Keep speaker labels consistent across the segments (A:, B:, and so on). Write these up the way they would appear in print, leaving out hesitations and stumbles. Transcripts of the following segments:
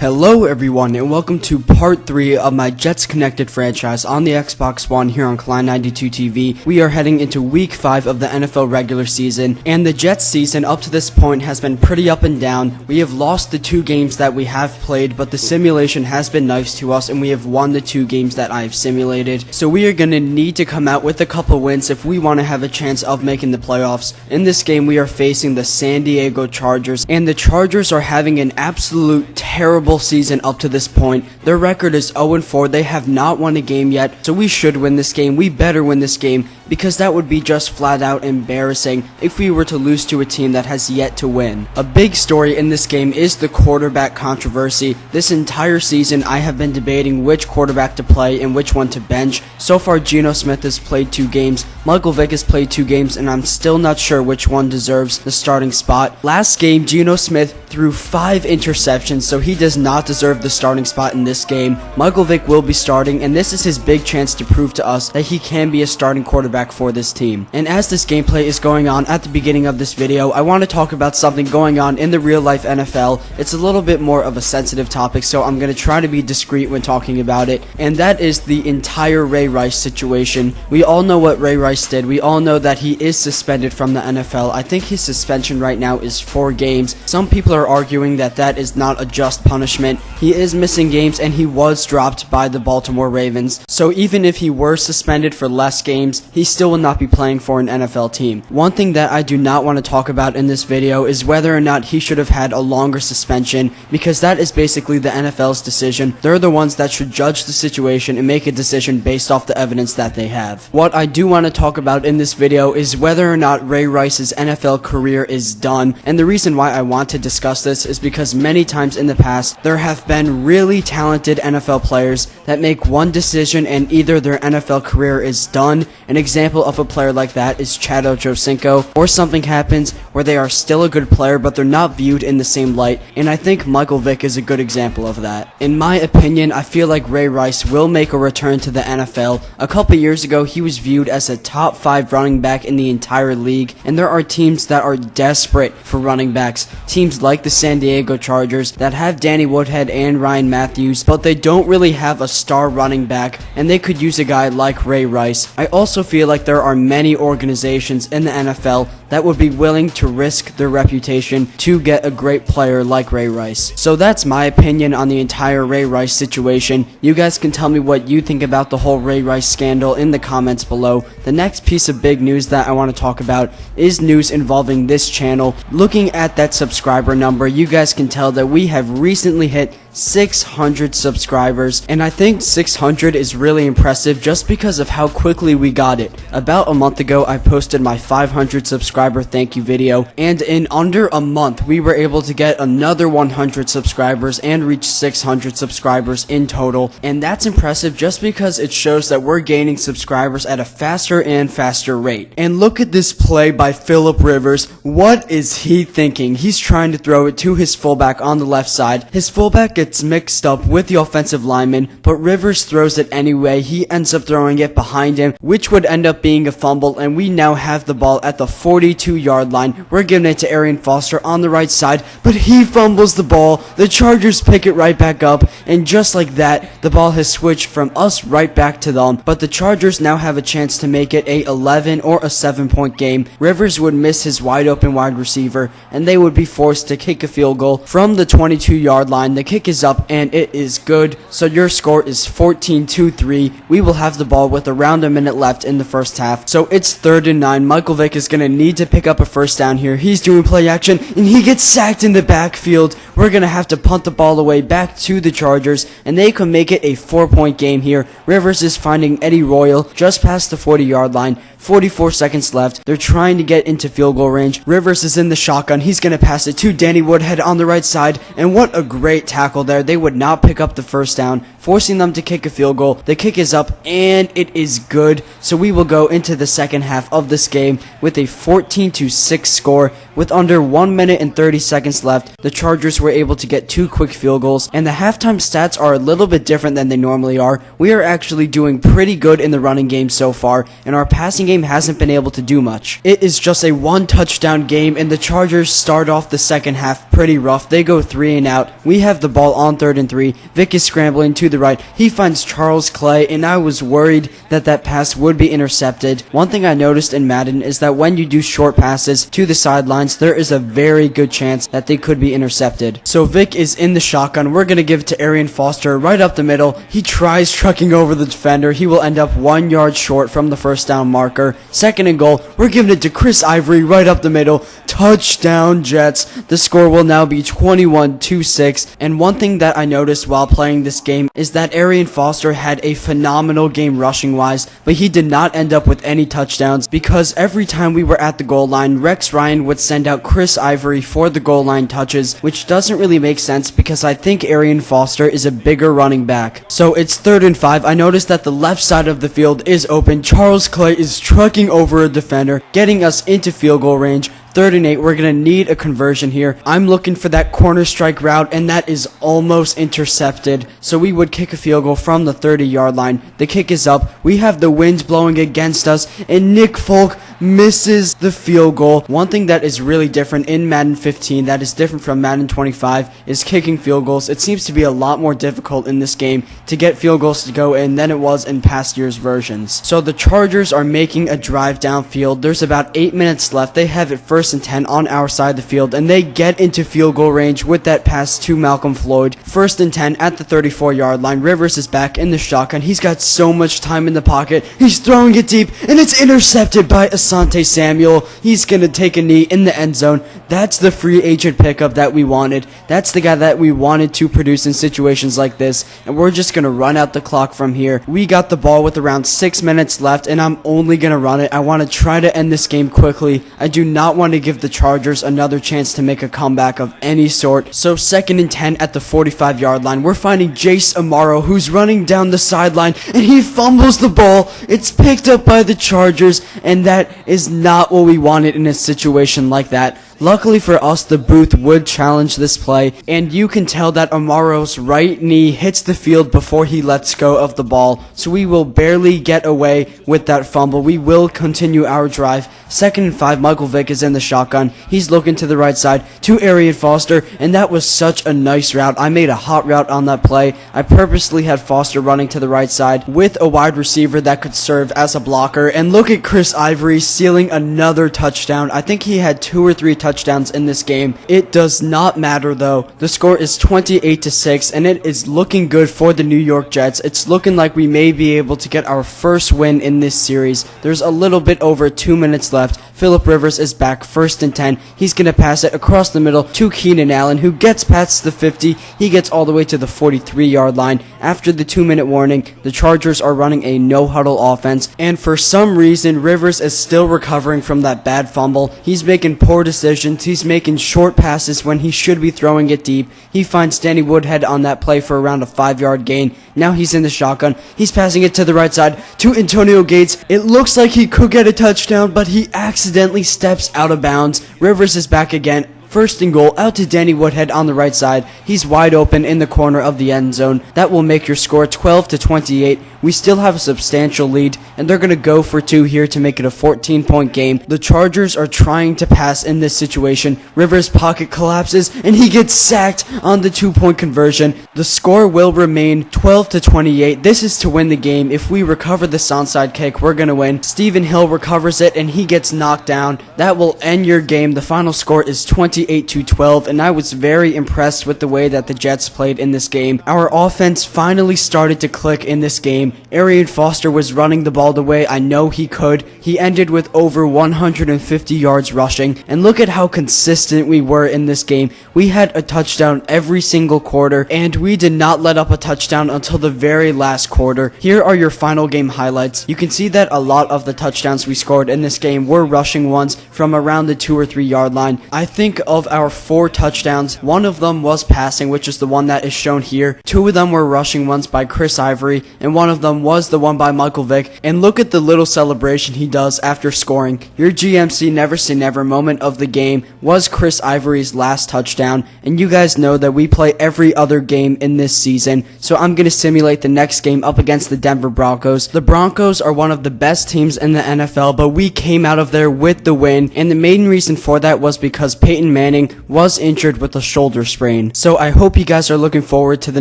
A: Hello everyone, and welcome to part 3 of my Jets Connected franchise on the Xbox One here on Klein92 TV. We are heading into week 5 of the NFL regular season, and the Jets season up to this point has been pretty up and down. We have lost the 2 games that we have played, but the simulation has been nice to us, and we have won the 2 games that I have simulated. So we are going to need to come out with a couple wins if we want to have a chance of making the playoffs. In this game, we are facing the San Diego Chargers, and the Chargers are having an absolute terrible season up to this point. Their record is 0-4. They have not won a game yet, so we should win this game. We better win this game, because that would be just flat out embarrassing if we were to lose to a team that has yet to win. A big story in this game is the quarterback controversy. This entire season I have been debating which quarterback to play and which one to bench. So far Geno Smith has played 2 games, Michael Vick has played 2 games, and I'm still not sure which one deserves the starting spot. Last game Geno Smith threw 5 interceptions, so he does not deserve the starting spot in this game. Michael Vick will be starting, and this is his big chance to prove to us that he can be a starting quarterback for this team. And as this gameplay is going on at the beginning of this video, I want to talk about something going on in the real life NFL. It's a little bit more of a sensitive topic, so I'm going to try to be discreet when talking about it, and that is the entire Ray Rice situation. We all know what Ray Rice did. We all know that he is suspended from the NFL. I think his suspension right now is 4 games. Some people are arguing that that is not a just punishment. He is missing games, and he was dropped by the Baltimore Ravens. So even if he were suspended for less games, he still will not be playing for an NFL team. One thing that I do not want to talk about in this video is whether or not he should have had a longer suspension, because that is basically the NFL's decision. They're the ones that should judge the situation and make a decision based off the evidence that they have. What I do want to talk about in this video is whether or not Ray Rice's NFL career is done, and the reason why I want to discuss this is because many times in the past there have been really talented NFL players that make one decision and either their NFL career is done. An example of a player like that is Chad Ochocinco, or something happens where they are still a good player but they're not viewed in the same light, and I think Michael Vick is a good example of that. In my opinion, I feel like Ray Rice will make a return to the NFL. A couple years ago he was viewed as a top 5 running back in the entire league, and there are teams that are desperate for running backs. Teams like the San Diego Chargers that have Danny Woodhead and Ryan Matthews, but they don't really have a star running back, and they could use a guy like Ray Rice. I also feel like there are many organizations in the NFL that would be willing to risk their reputation to get a great player like Ray Rice. So that's my opinion on the entire Ray Rice situation. You guys can tell me what you think about the whole Ray Rice scandal in the comments below. The next piece of big news that I want to talk about is news involving this channel. Looking at that subscriber number, you guys can tell that we have recently hit 600 subscribers, and I think 600 is really impressive just because of how quickly we got it. About a month ago I posted my 500 subscriber thank you video, and in under a month we were able to get another 100 subscribers and reach 600 subscribers in total, and that's impressive just because it shows that we're gaining subscribers at a faster and faster rate. And look at this play by Phillip Rivers. What is he thinking? He's trying to throw it to his fullback on the left side. His fullback gets mixed up with the offensive lineman, but Rivers throws it anyway. He ends up throwing it behind him, which would end up being a fumble, and we now have the ball at the 42-yard line. We're giving it to Arian Foster on the right side, but he fumbles the ball. The Chargers pick it right back up, and just like that, the ball has switched from us right back to them. But the Chargers now have a chance to make it a 11 or a 7-point game. Rivers would miss his wide open wide receiver, and they would be forced to kick a field goal from the 22-yard line. The kick is up, and it is good. So your score is 14-3. We will have the ball with around a minute left in the first half. So it's 3rd and 9. Michael Vick is going to need to pick up a first down here. He's doing play action, and he gets sacked in the backfield. We're going to have to punt the ball away back to the Chargers, and they can make it a 4-point game here. Rivers is finding Eddie Royal just past the 40-yard line. 44 seconds left. They're trying to get into field goal range. Rivers is in the shotgun. He's going to pass it to Danny Woodhead on the right side, and what a great tackle there. They would not pick up the first down, forcing them to kick a field goal. The kick is up, and it is good. So we will go into the second half of this game with a 14-6 score. With under 1 minute and 30 seconds left, the Chargers were able to get 2 quick field goals, and the halftime stats are a little bit different than they normally are. We are actually doing pretty good in the running game so far, and our passing game hasn't been able to do much. It is just a one touchdown game, and the Chargers start off the second half pretty rough. They go 3 and out. We have the ball on 3rd and 3. Vic is scrambling to the right. He finds Charles Clay, and I was worried that that pass would be intercepted. One thing I noticed in Madden is that when you do short passes to the sidelines, there is a very good chance that they could be intercepted. So Vic is in the shotgun. We're going to give it to Arian Foster right up the middle. He tries trucking over the defender. He will end up 1 yard short from the first down marker. 2nd and goal. We're giving it to Chris Ivory right up the middle. Touchdown Jets. The score will now be 21-6. And one thing that I noticed while playing this game is that Arian Foster had a phenomenal game rushing wise, but he did not end up with any touchdowns because every time we were at the goal line, Rex Ryan would send out Chris Ivory for the goal line touches, which doesn't really make sense because I think Arian Foster is a bigger running back. So it's 3rd and 5. I noticed that the left side of the field is open. Charles Clay is trucking over a defender, getting us into field goal range. 3rd and 8, we're going to need a conversion here. I'm looking for that corner strike route, and that is almost intercepted. So we would kick a field goal from the 30-yard line. The kick is up. We have the wind blowing against us, and Nick Folk misses the field goal. One thing that is really different in Madden 15, that is different from Madden 25, is kicking field goals. It seems to be a lot more difficult in this game to get field goals to go in than it was in past years' versions. So the Chargers are making a drive downfield. There's about 8 minutes left. They have it 1st and 10 on our side of the field, and they get into field goal range with that pass to Malcolm Floyd. 1st and 10 at the 34-yard line. Rivers is back in the shotgun. He's got so much time in the pocket. He's throwing it deep, and it's intercepted by Asante Samuel. He's going to take a knee in the end zone. That's the free agent pickup that we wanted. That's the guy that we wanted to produce in situations like this, and we're just going to run out the clock from here. We got the ball with around 6 minutes left, and I'm only going to run it. I want to try to end this game quickly. I do not want to give the Chargers another chance to make a comeback of any sort. So 2nd and 10 at the 45-yard line. We're finding Jace Amaro, who's running down the sideline, and he fumbles the ball. It's picked up by the Chargers, and that is not what we wanted in a situation like that. Luckily for us, the booth would challenge this play, and you can tell that Amaro's right knee hits the field before he lets go of the ball, so we will barely get away with that fumble. We will continue our drive. 2nd and 5, Michael Vick is in the shotgun. He's looking to the right side to Arian Foster, and that was such a nice route. I made a hot route on that play. I purposely had Foster running to the right side with a wide receiver that could serve as a blocker, and look at Chris Ivory stealing another touchdown. I think he had 2 or 3 touchdowns in this game. It does not matter though. The score is 28-6, and it is looking good for the New York Jets. It's looking like we may be able to get our first win in this series. There's a little bit over 2 minutes left. Phillip Rivers is back, 1st and 10. He's going to pass it across the middle to Keenan Allen, who gets past the 50. He gets all the way to the 43-yard line. After the 2-minute warning, the Chargers are running a no-huddle offense, and for some reason, Rivers is still recovering from that bad fumble. He's making poor decisions. He's making short passes when he should be throwing it deep. He finds Danny Woodhead on that play for around a 5-yard gain. Now he's in the shotgun. He's passing it to the right side to Antonio Gates. It looks like he could get a touchdown, but he accidentally steps out of bounds. Rivers is back again. 1st and goal, out to Danny Woodhead on the right side. He's wide open in the corner of the end zone. That will make your score 12-28. We still have a substantial lead, and they're going to go for 2 here to make it a 14-point game. The Chargers are trying to pass in this situation. Rivers' pocket collapses, and he gets sacked on the 2-point conversion. The score will remain 12-28. This is to win the game. If we recover this onside kick, we're going to win. Stephen Hill recovers it, and he gets knocked down. That will end your game. The final score is 28-12, and I was very impressed with the way that the Jets played in this game. Our offense finally started to click in this game. Arian Foster was running the ball the way I know he could. He ended with over 150 yards rushing, and look at how consistent we were in this game. We had a touchdown every single quarter, and we did not let up a touchdown until the very last quarter. Here are your final game highlights. You can see that a lot of the touchdowns we scored in this game were rushing ones from around the 2 or 3 yard line. I think of our 4 touchdowns, one of them was passing, which is the one that is shown here. 2 of them were rushing ones by Chris Ivory, and one of them was the one by Michael Vick. And look at the little celebration he does after scoring. Your GMC Never Say Never moment of the game was Chris Ivory's last touchdown, and you guys know that we play every other game in this season, so I'm going to simulate the next game up against the Denver Broncos. The Broncos are one of the best teams in the NFL, but we came out of there with the win, and the main reason for that was because Peyton Manning was injured with a shoulder sprain. So I hope you guys are looking forward to the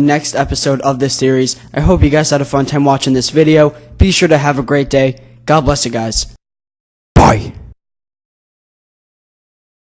A: next episode of this series. I hope you guys had a fun time watching this video. Be sure to have a great day. God bless you guys. Bye.